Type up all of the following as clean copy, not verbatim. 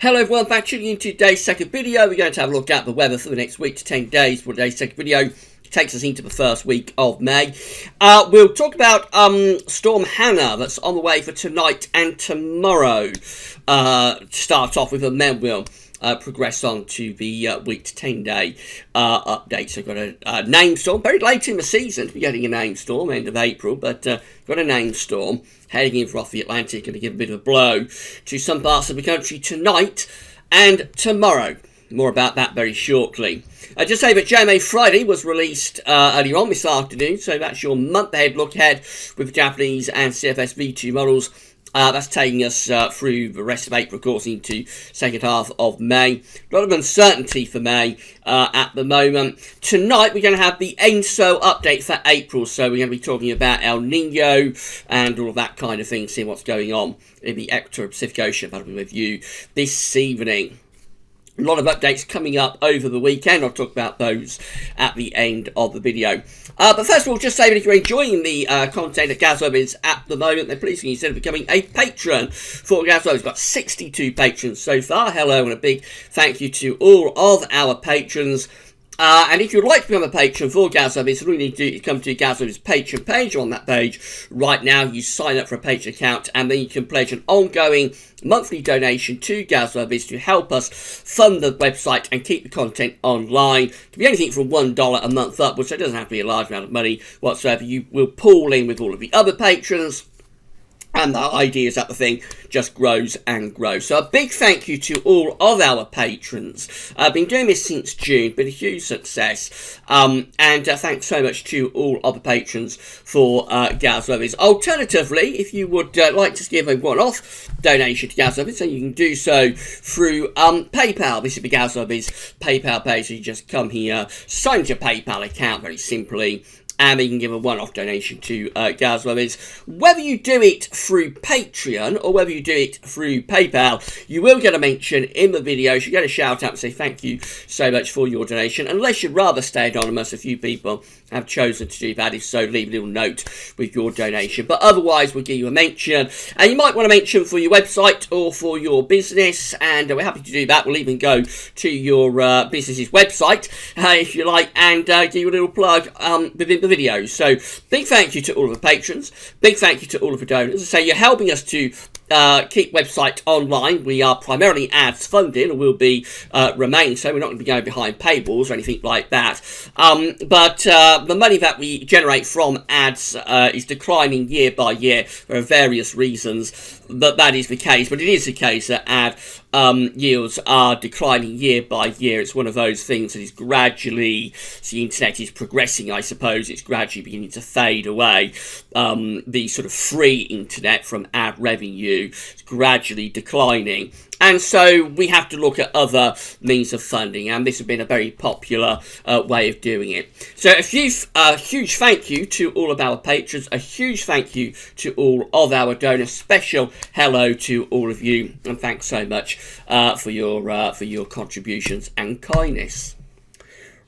Hello everyone, back tuning in to today's second video. We're going to have a look at the weather for the next week to 10 days. For today's second video takes us into the first week of May. We'll talk about Storm Hannah that's on the way for tonight and tomorrow. Start off with, and then we'll progress on to the week to 10 day update. So we've got a name storm, very late in the season to be getting a name storm, end of April, but got a name storm heading in off the Atlantic, going to give a bit of a blow to some parts of the country tonight and tomorrow. More about that very shortly. Just say that JMA Friday was released earlier on this afternoon, so that's your month ahead look ahead with the Japanese and CFS V2 models. That's taking us through the rest of April, of course, into second half of May. A lot of uncertainty for May at the moment. Tonight, we're going to have the ENSO update for April. So we're going to be talking about El Nino and all of that kind of thing, seeing what's going on in the Equatorial Pacific Ocean. That'll be with you this evening. A lot of updates coming up over the weekend. I'll talk about those at the end of the video. But first of all, just say that if you're enjoying the content at GazWeb is at the moment, then please consider becoming a patron for GazWeb. We've got 62 patrons so far. Hello and a big thank you to all of our patrons. And if you'd like to become a patron for GazWeb, all you need to do is come to GazWeb's Patreon page. On that page right now, you sign up for a Patreon account, and then you can pledge an ongoing monthly donation to GazWeb to help us fund the website and keep the content online. It can be anything from $1 a month upwards, so it doesn't have to be a large amount of money whatsoever. You will pool in with all of the other patrons, and the idea is that the thing just grows and grows. So a big thank you to all of our patrons. I've been doing this since June, been a huge success. And thanks so much to all of the patrons for GazWeb. Alternatively, if you would like to give a one-off donation to GazWeb, so you can do so through PayPal. This is the GazWeb's PayPal page. So you just come here, sign into your PayPal account very simply, and you can give a one-off donation to GazWeb. Whether you do it through Patreon or whether you do it through PayPal, you will get a mention in the videos. You get a shout out and say thank you so much for your donation. Unless you'd rather stay anonymous, a few people have chosen to do that. If so, leave a little note with your donation. But otherwise, we'll give you a mention. And you might want to mention for your website or for your business. And we're happy to do that. We'll even go to your business's website, if you like, and give you a little plug within the video. So big thank you to all of the patrons. Big thank you to all of the donors. As I say, you're helping us to keep website online. We are primarily ads funded, and will be remain so. We're not going to be going behind paywalls or anything like that. But the money that we generate from ads is declining year by year. There are various reasons that is the case, but it is the case that ad yields are declining year by year. It's one of those things that is gradually, as the internet is progressing, I suppose, it's gradually beginning to fade away. The sort of free internet from ad revenue is gradually declining. And so we have to look at other means of funding, and this has been a very popular way of doing it. So a huge thank you to all of our patrons, a huge thank you to all of our donors, special hello to all of you, and thanks so much for your contributions and kindness.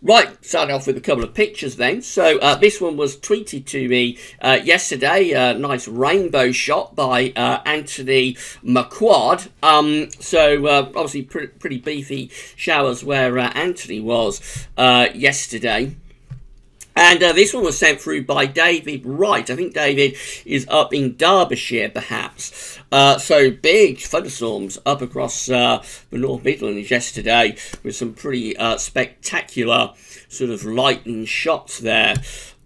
Right, starting off with a couple of pictures then. So this one was tweeted to me yesterday. A nice rainbow shot by Anthony McQuad. Obviously pretty beefy showers where Anthony was yesterday. And this one was sent through by David Wright. I think David is up in Derbyshire, perhaps. So big thunderstorms up across the North Midlands yesterday with some pretty spectacular sort of lightning shots there.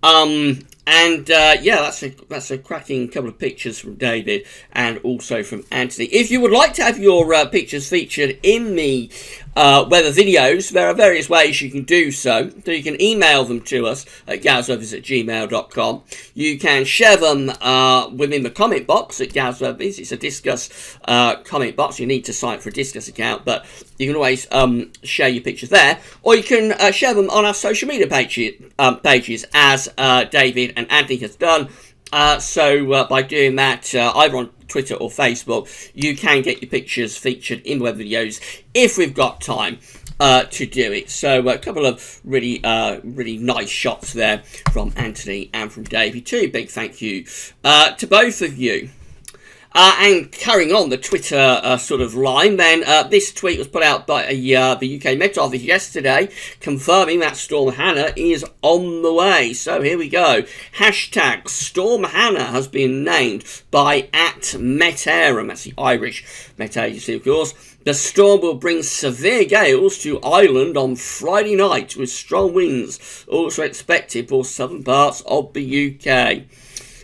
Yeah, that's a cracking couple of pictures from David and also from Anthony. If you would like to have your pictures featured in the weather videos, there are various ways you can do so. So you can email them to us at gazwebs@gmail.com. You can share them within the comment box at GazWebs. It's a Discuss comment box. You need to sign up for a Discuss account, but you can always share your pictures there. Or you can share them on our social media pages as David and Anthony has done. By doing that, either on Twitter or Facebook, you can get your pictures featured in web videos if we've got time to do it. So a couple of really nice shots there from Anthony and from Davey too. Big thank you to both of you. And carrying on the Twitter sort of line, then this tweet was put out by the UK Met Office yesterday, confirming that Storm Hannah is on the way. So here we go. Hashtag Storm Hannah has been named by @Met-Éireann. That's the Irish Met Agency, of course. The storm will bring severe gales to Ireland on Friday night, with strong winds also expected for southern parts of the UK.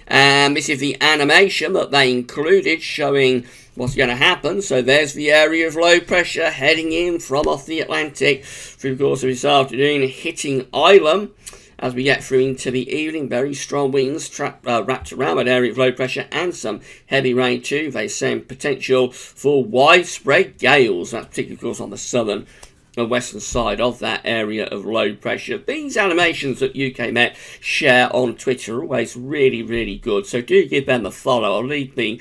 And this is the animation that they included showing what's going to happen. So there's the area of low pressure heading in from off the Atlantic through the course of this afternoon, hitting Ireland. As we get through into the evening, very strong winds wrapped around that area of low pressure and some heavy rain too. They say potential for widespread gales. That's particularly, of course, on the southern and western side of that area of low pressure. These animations that UK Met share on Twitter are always really, really good. So do give them a follow. I'll leave the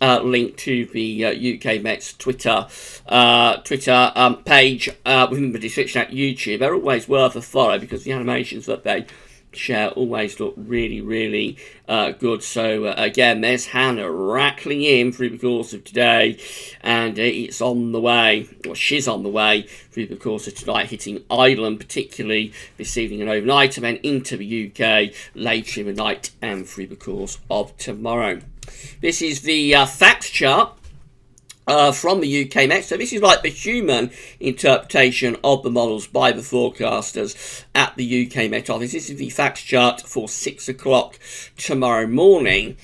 link to the UK Met's Twitter page within the description at YouTube. They're always worth a follow because the animations that they share always look really, really good. So again, there's Hannah rattling in through the course of today, and it's on the way, or she's on the way through the course of tonight, hitting Ireland particularly this evening and overnight, and then into the UK later in the night and through the course of tomorrow. This is the facts chart from the UK Met. So this is like the human interpretation of the models by the forecasters at the UK Met Office. This is the facts chart for 6 o'clock tomorrow morning.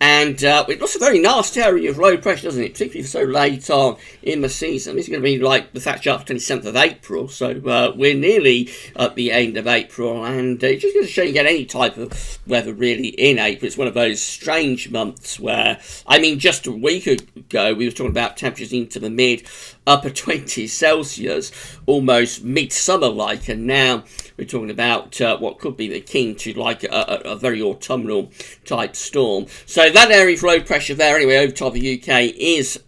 And it looks a very nasty area of low pressure, doesn't it? Particularly so late on in the season. This is going to be like the fact chart for 27th of April. So we're nearly at the end of April. And it's just going to show you get any type of weather really in April. It's one of those strange months where, I mean, just a week ago, we were talking about temperatures into the mid-upper 20s Celsius, almost midsummer-like. And now we're talking about what could be the king to like a very autumnal type storm. So that area of low pressure there, anyway, over top of the UK is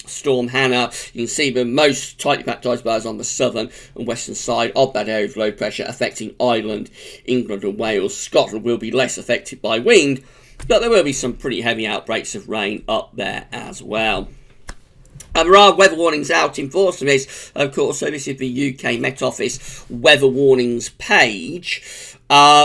Storm Hannah. You can see the most tightly packed ice bars on the southern and western side of that area of low pressure, affecting Ireland, England and Wales. Scotland will be less affected by wind, but there will be some pretty heavy outbreaks of rain up there as well. There are weather warnings out in force for this, of course, so this is the UK Met Office weather warnings page.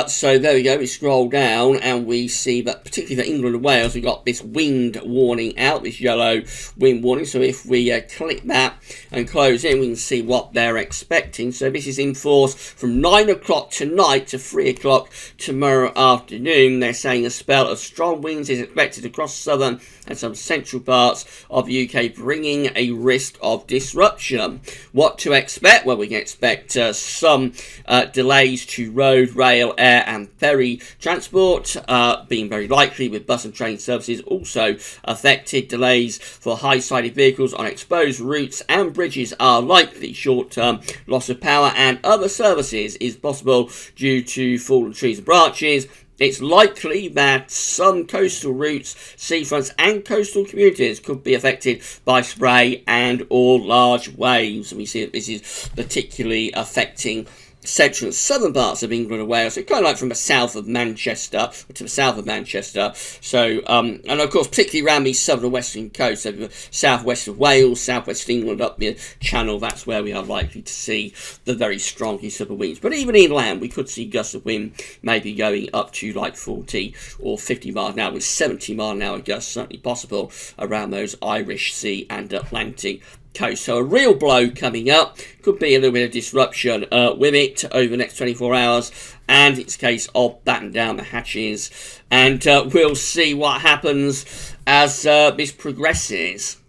So there we go, we scroll down and we see that particularly for England and Wales, we've got this wind warning out, this yellow wind warning. So if we click that and close in, we can see what they're expecting. So this is in force from 9 o'clock tonight to 3 o'clock tomorrow afternoon. They're saying a spell of strong winds is expected across southern and some central parts of the UK, bringing a risk of disruption. What to expect? Well, we can expect some delays to road, rail, air and ferry transport being very likely, with bus and train services also affected. Delays for high-sided vehicles on exposed routes and bridges are likely. Short-term loss of power and other services is possible due to fallen trees and branches. It's likely that some coastal routes, seafronts and coastal communities could be affected by spray and or large waves. And we see that this is particularly affecting central and southern parts of England and Wales, so kind of like from the south of Manchester to the south of Manchester. So, and of course, particularly around the southern and western coast, so the southwest of Wales, southwest England, up the Channel, that's where we are likely to see the very strongest of the winds. But even inland, we could see gusts of wind maybe going up to like 40 or 50 miles an hour, with 70 mile an hour gusts certainly possible around those Irish Sea and Atlantic coast. So a real blow coming up. Could be a little bit of disruption with it over the next 24 hours, and it's a case of batten down the hatches, and we'll see what happens as this progresses.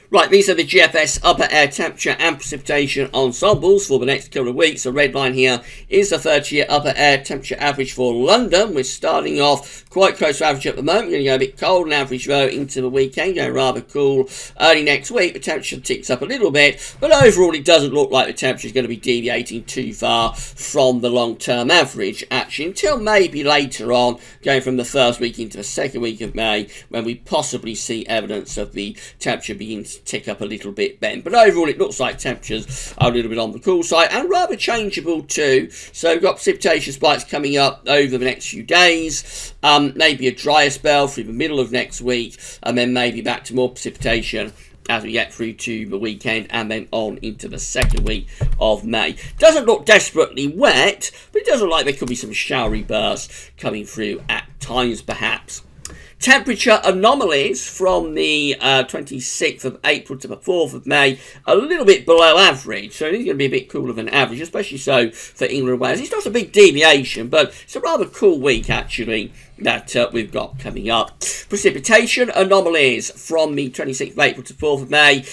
Right, these are the GFS upper air temperature and precipitation ensembles for the next couple of weeks. The red line here is the 30-year upper air temperature average for London. We're starting off quite close to average at the moment. We're going to go a bit cold and average though into the weekend, going rather cool early next week. The temperature ticks up a little bit, but overall it doesn't look like the temperature is going to be deviating too far from the long-term average, actually, until maybe later on, going from the first week into the second week of May, when we possibly see evidence of the temperature beginning to tick up a little bit then. But overall, it looks like temperatures are a little bit on the cool side and rather changeable too. So we've got precipitation spikes coming up over the next few days. Maybe a drier spell through the middle of next week, and then maybe back to more precipitation as we get through to the weekend and then on into the second week of May. Doesn't look desperately wet, but it does look like there could be some showery bursts coming through at times perhaps. Temperature anomalies from the 26th of April to the 4th of May, a little bit below average, so it is going to be a bit cooler than average, especially so for England and Wales. It's not a big deviation, but it's a rather cool week actually that we've got coming up. Precipitation anomalies from the 26th of April to 4th of May.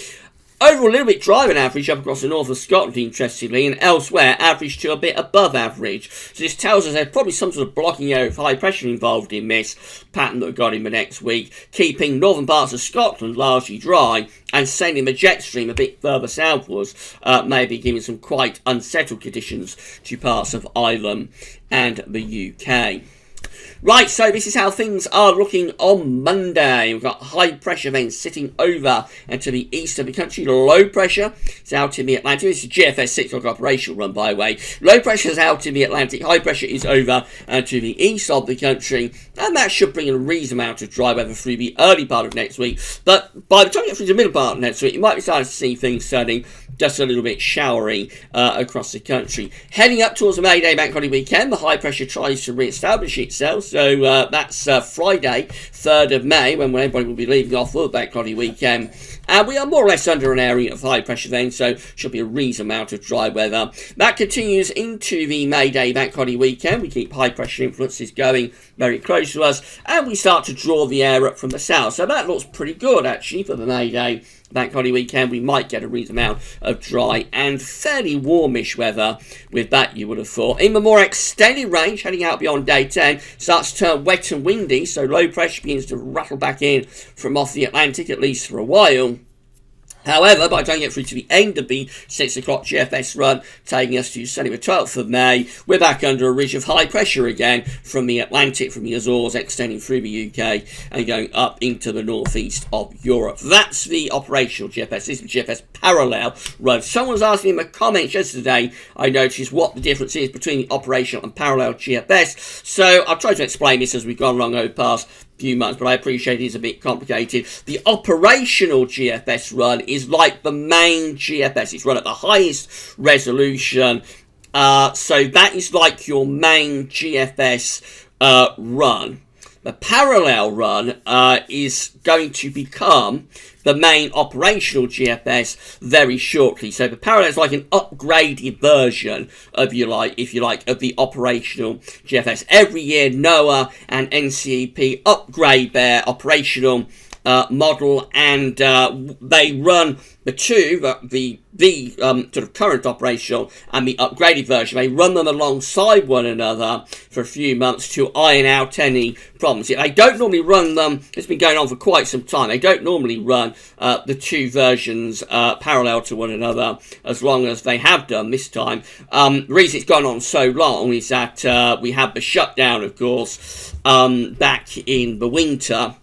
Overall, a little bit drier than average up across the north of Scotland, interestingly, and elsewhere, average to a bit above average. So this tells us there's probably some sort of blocking area of high pressure involved in this pattern that we've got in the next week, keeping northern parts of Scotland largely dry and sending the jet stream a bit further southwards, maybe giving some quite unsettled conditions to parts of Ireland and the UK. Right, so this is how things are looking on Monday. We've got high pressure then sitting over and to the east of the country. Low pressure is out in the Atlantic. This is GFS 6 o'clock operational run, by the way. Low pressure is out in the Atlantic. High pressure is over and to the east of the country. And that should bring a reasonable amount of dry weather through the early part of next week. But by the time you get through the middle part of next week, you might be starting to see things turning just a little bit showery across the country. Heading up towards the May Day bank holiday weekend, the high pressure tries to re-establish itself. So that's Friday, 3rd of May, when everybody will be leaving off for the bank holiday weekend. And we are more or less under an area of high pressure then, so should be a reasonable amount of dry weather. That continues into the May Day bank holiday weekend. We keep high pressure influences going very close to us, and we start to draw the air up from the south. So that looks pretty good, actually, for the May Day bank holiday weekend. We might get a reasonable amount of dry and fairly warmish weather with that, you would have thought. In the more extended range, heading out beyond day 10, starts to turn wet and windy, so low pressure begins to rattle back in from off the Atlantic, at least for a while. However, by the time you get through to the end of the 6 o'clock GFS run, taking us to Sunday the 12th of May, we're back under a ridge of high pressure again from the Atlantic, from the Azores, extending through the UK and going up into the northeast of Europe. That's the operational GFS. This is the GFS parallel run. Someone was asking in the comments yesterday, I noticed, what the difference is between the operational and parallel GFS. So I've tried to explain this as we've gone along over the past few months, but I appreciate it's a bit complicated. The operational GFS run is like the main GFS. It's run at the highest resolution. So that is like your main GFS run. The parallel run is going to become the main operational GFS very shortly. So the parallel is like an upgraded version of, if you like, of the operational GFS. Every year, NOAA and NCEP upgrade their operational model, and they run the two, the sort of current operational and the upgraded version. They run them alongside one another for a few months to iron out any problems. They don't normally run them. It's been going on for quite some time. They don't normally run the two versions parallel to one another as long as they have done this time. The reason it's gone on so long is that we had the shutdown, of course, back in the winter.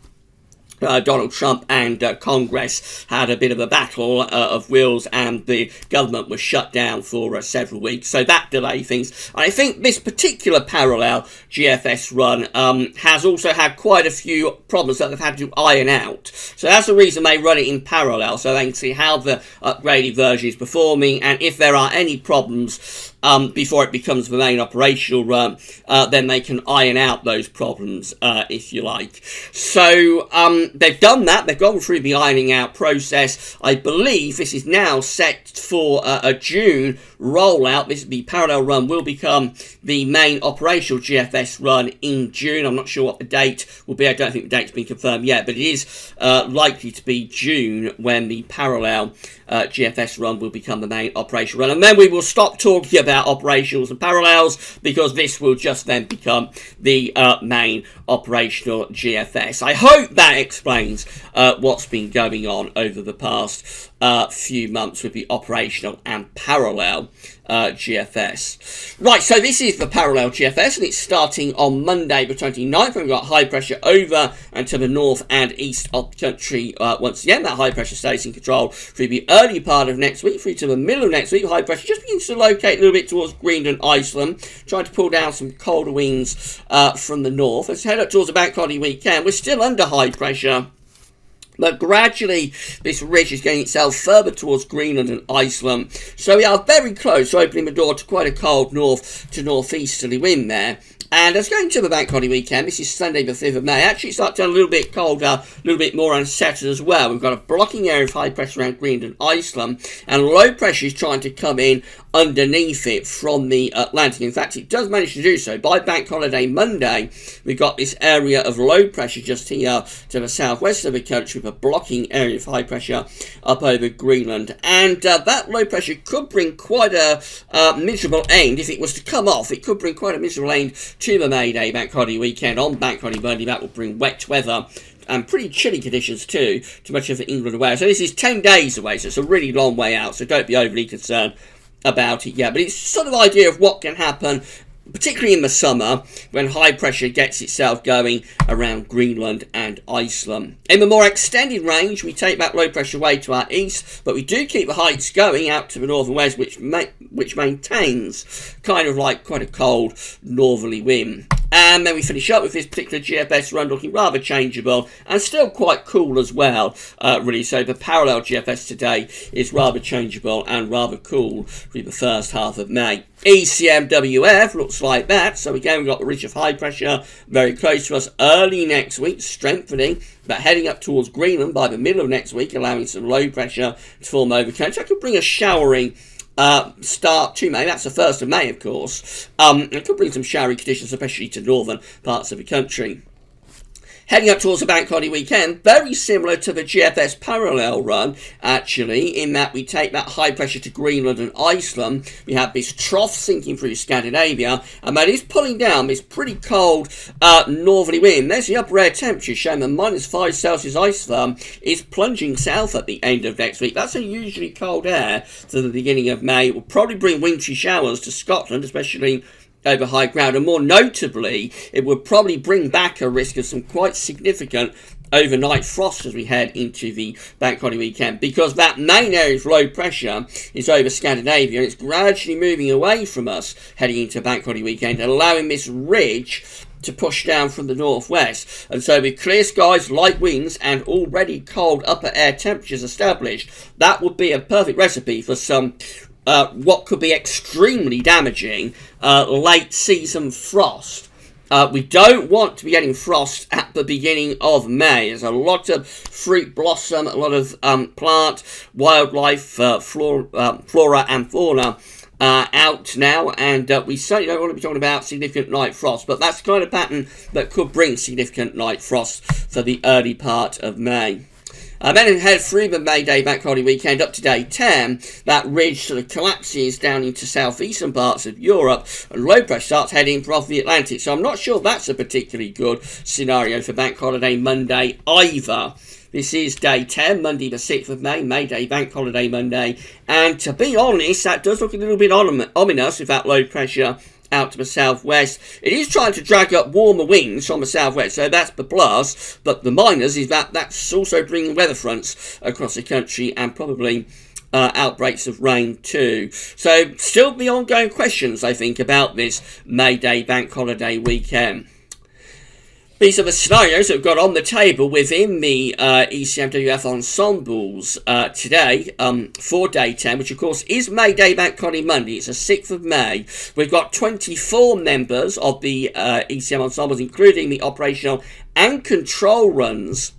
Donald Trump and Congress had a bit of a battle of wills, and the government was shut down for several weeks. So that delayed things. And I think this particular parallel GFS run has also had quite a few problems that they've had to iron out. So that's the reason they run it in parallel, so they can see how the upgraded version is performing, and if there are any problems before it becomes the main operational run, then they can iron out those problems, if you like. So they've done that. They've gone through the ironing out process. I believe this is now set for a June rollout. The parallel run will become the main operational GFS run in June. I'm not sure what the date will be. I don't think the date's been confirmed yet, but it is likely to be June when the parallel GFS run will become the main operational run. And then we will stop talking about operationals and parallels, because this will just then become the main operational GFS. I hope that explains what's been going on over the past few months would be operational and parallel GFS. Right, so this is the parallel GFS, and it's starting on Monday the 29th. We've got high pressure over and to the north and east of the country. Once again, that high pressure stays in control through the early part of next week, through to the middle of next week. High pressure just begins to locate a little bit towards Greenland, Iceland, trying to pull down some colder winds from the north. Let's head up towards the bank holiday weekend. We're still under high pressure, but gradually this ridge is getting itself further towards Greenland and Iceland. So we are very close to opening the door to quite a cold north to northeasterly wind there. And as going to the bank holiday weekend, this is Sunday the 5th of May, actually it starts to turn a little bit colder, a little bit more unsettled as well. We've got a blocking area of high pressure around Greenland and Iceland, and low pressure is trying to come in underneath it from the Atlantic. In fact, it does manage to do so. By bank holiday Monday, we've got this area of low pressure just here to the southwest of the country, with a blocking area of high pressure up over Greenland. And that low pressure could bring quite a miserable end. If it was to come off, it could bring quite a miserable end to the May Day bank holiday weekend. On bank holiday Monday, that will bring wet weather and pretty chilly conditions too to much of England and Wales. So this is 10 days away, so it's a really long way out, so don't be overly concerned about it yet. But it's sort of idea of what can happen, particularly in the summer, when high pressure gets itself going around Greenland and Iceland. In the more extended range, we take that low pressure way to our east, but we do keep the heights going out to the north and west, which maintains kind of like quite a cold northerly wind. And then we finish up with this particular GFS run looking rather changeable and still quite cool as well, really. So the parallel GFS today is rather changeable and rather cool through the first half of May. ECMWF looks like that. So again, we've got the ridge of high pressure very close to us early next week, strengthening, but heading up towards Greenland by the middle of next week, allowing some low pressure to form over country. I could bring a showering start to May. That's the 1st of May, of course. It could bring some showery conditions, especially to northern parts of the country. Heading up towards the bank holiday weekend, very similar to the GFS parallel run, actually, in that we take that high pressure to Greenland and Iceland. We have this trough sinking through Scandinavia, and that is pulling down this pretty cold northerly wind. There's the upper air temperature showing that -5 Celsius isotherm is plunging south at the end of next week. That's unusually cold air to the beginning of May. It will probably bring wintry showers to Scotland, especially over high ground, and more notably, it would probably bring back a risk of some quite significant overnight frost as we head into the bank holiday weekend, because that main area of low pressure is over Scandinavia and it's gradually moving away from us heading into bank holiday weekend, allowing this ridge to push down from the northwest. And so with clear skies, light winds and already cold upper air temperatures established, that would be a perfect recipe for some what could be extremely damaging late season frost. We don't want to be getting frost at the beginning of May. There's a lot of fruit blossom, a lot of plant, wildlife, flora and fauna out now, and we certainly don't want to be talking about significant night frost, but that's the kind of pattern that could bring significant night frost for the early part of May. Then head through the May Day bank holiday weekend up to day 10. That ridge sort of collapses down into southeastern parts of Europe, and low pressure starts heading for off the Atlantic. So I'm not sure that's a particularly good scenario for bank holiday Monday either. This is day 10, Monday the 6th of May, May Day bank holiday Monday. And to be honest, that does look a little bit ominous with that low pressure out to the southwest. It is trying to drag up warmer winds from the southwest, so that's the plus, but the minus is that that's also bringing weather fronts across the country and probably outbreaks of rain too. So still the ongoing questions, I think, about this May Day bank holiday weekend. These are the scenarios that we've got on the table within the ECMWF ensembles today for day 10, which of course is May Day Bank Holiday Monday. It's the 6th of May. We've got 24 members of the ECM ensembles, including the operational and control runs,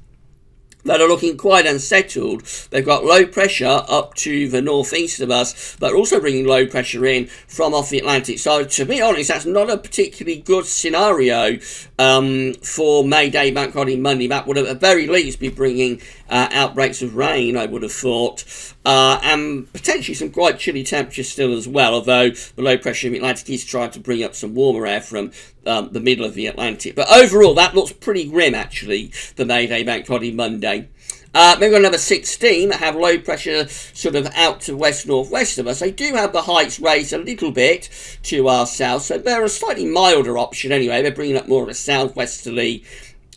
that are looking quite unsettled. They've got low pressure up to the northeast of us, but also bringing low pressure in from off the Atlantic. So to be honest, that's not a particularly good scenario for May Day Bank Holiday Monday. That would at the very least be bringing outbreaks of rain, I would have thought, and potentially some quite chilly temperatures still as well, although the low pressure in the Atlantic is trying to bring up some warmer air from the middle of the Atlantic. But overall, that looks pretty grim, actually, for May Day Bank Holiday Monday. Maybe another 16 that have low pressure sort of out to west-northwest of us. They do have the heights raised a little bit to our south, so they're a slightly milder option anyway. They're bringing up more of a southwesterly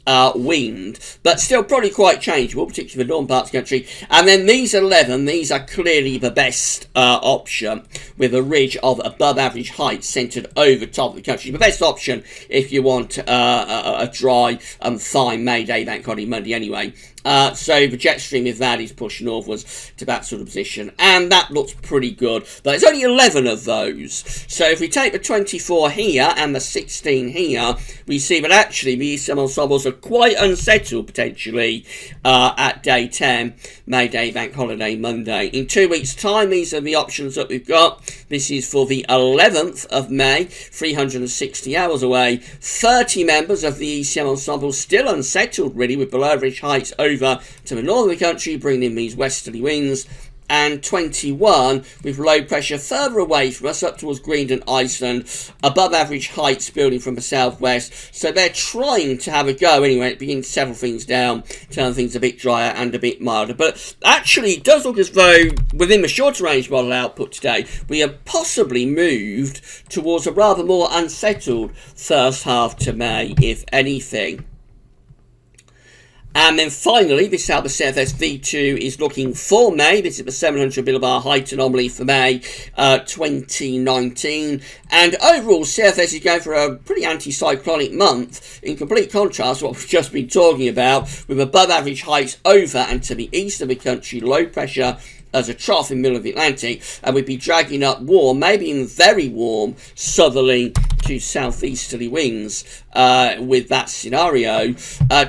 wind, but still probably quite changeable, particularly for northern parts of the country. And then these 11, these are clearly the best option, with a ridge of above average height centred over top of the country. The best option if you want a dry and fine May Day, Bank Holiday Monday anyway. So the jet stream with that is pushed northwards to that sort of position, and that looks pretty good. But there's only 11 of those. So if we take the 24 here and the 16 here, we see that actually the ECM ensembles are quite unsettled potentially at day 10, May Day, Bank Holiday Monday. In 2 weeks' time, these are the options that we've got. This is for the 11th of May, 360 hours away. 30 members of the ECM ensemble still unsettled, really, with below average heights over to the north of the country, bringing in these westerly winds. And 21 with low pressure further away from us up towards Greenland, Iceland, above average heights building from the southwest. So they're trying to have a go anyway at beginning to settle things down, turn things a bit drier and a bit milder. But actually it does look as though within the shorter range model output today we have possibly moved towards a rather more unsettled first half to May, if anything. And then finally, this is how the CFS V2 is looking for May. This is the 700 millibar height anomaly for May 2019. And overall, CFS is going for a pretty anticyclonic month, in complete contrast to what we've just been talking about, with above average heights over and to the east of the country, low pressure as a trough in the middle of the Atlantic, and we'd be dragging up warm, maybe even very warm, southerly to southeasterly winds with that scenario.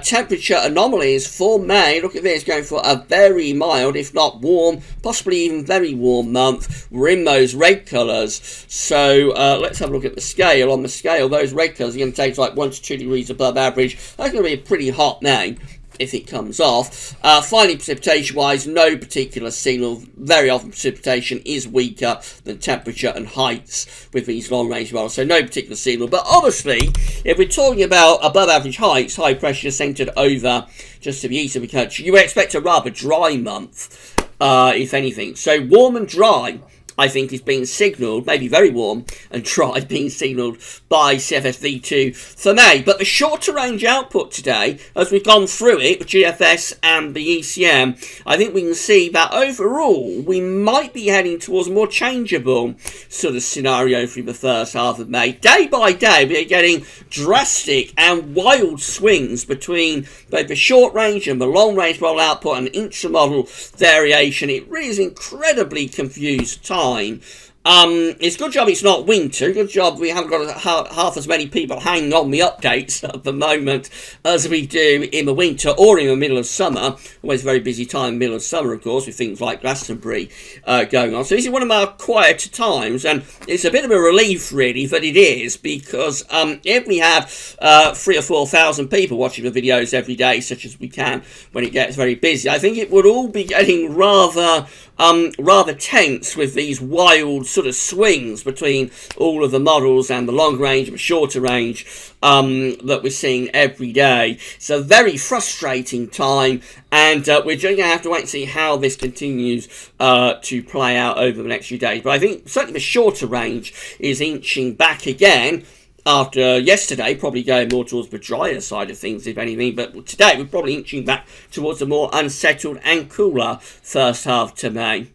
Temperature anomalies for May, look at this, going for a very mild, if not warm, possibly even very warm month. We're in those red colours, so let's have a look at the scale. On the scale, those red colours are going to take like 1 to 2 degrees above average. That's going to be a pretty hot May if it comes off. Finally, precipitation-wise, no particular signal. Very often precipitation is weaker than temperature and heights with these long-range models, so no particular signal. But obviously, if we're talking about above average heights, high pressure centred over just to the east of the country, you would expect a rather dry month, if anything. So warm and dry, I think, is being signalled, maybe very warm and dry, being signalled by CFS V2 for May. But the shorter range output today, as we've gone through it, the GFS and the ECM, I think we can see that overall we might be heading towards a more changeable sort of scenario through the first half of May. Day by day, we are getting drastic and wild swings between both the short range and the long range model output and intra-model variation. It really is incredibly confused time. It's a good job it's not winter. Good job we haven't got half as many people hanging on the updates at the moment as we do in the winter or in the middle of summer. Always a very busy time in the middle of summer, of course, with things like Glastonbury going on. So this is one of our quieter times, and it's a bit of a relief, really, that it is, because if we have 3,000 or 4,000 people watching the videos every day, such as we can when it gets very busy, I think it would all be getting rather tense with these wild sort of swings between all of the models and the long range and the shorter range that we're seeing every day. It's a very frustrating time, and we're just going to have to wait and see how this continues to play out over the next few days. But I think certainly the shorter range is inching back again after yesterday, probably going more towards the drier side of things, if anything. But today, we're probably inching back towards a more unsettled and cooler first half to May.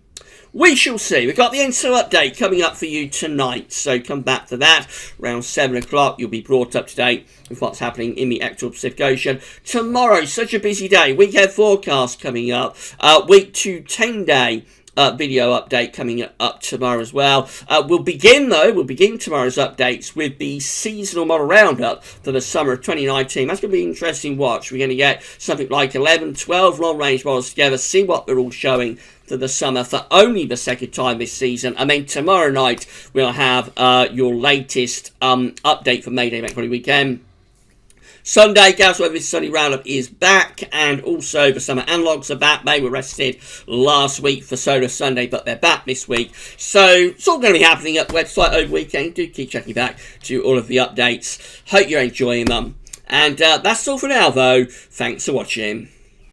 We shall see. We've got the ENSO update coming up for you tonight, so come back to that. Around 7 o'clock, you'll be brought up to date with what's happening in the actual Pacific Ocean. Tomorrow, such a busy day. Weekend forecast coming up. Week 2 10-day video update coming up tomorrow as well. We'll begin tomorrow's updates with the seasonal model roundup for the summer of 2019. That's going to be an interesting watch. We're going to get something like 11, 12 long-range models together, see what they're all showing for the summer for only the second time this season. And then tomorrow night, we'll have your latest update for May Day Bank Holiday weekend. Sunday, Gauss Weather Sunny Roundup is back, and also the summer analogues are back. They were rested last week for Solar Sunday, but they're back this week. So it's all going to be happening at the website over the weekend. Do keep checking back to all of the updates. Hope you're enjoying them. And that's all for now, though. Thanks for watching.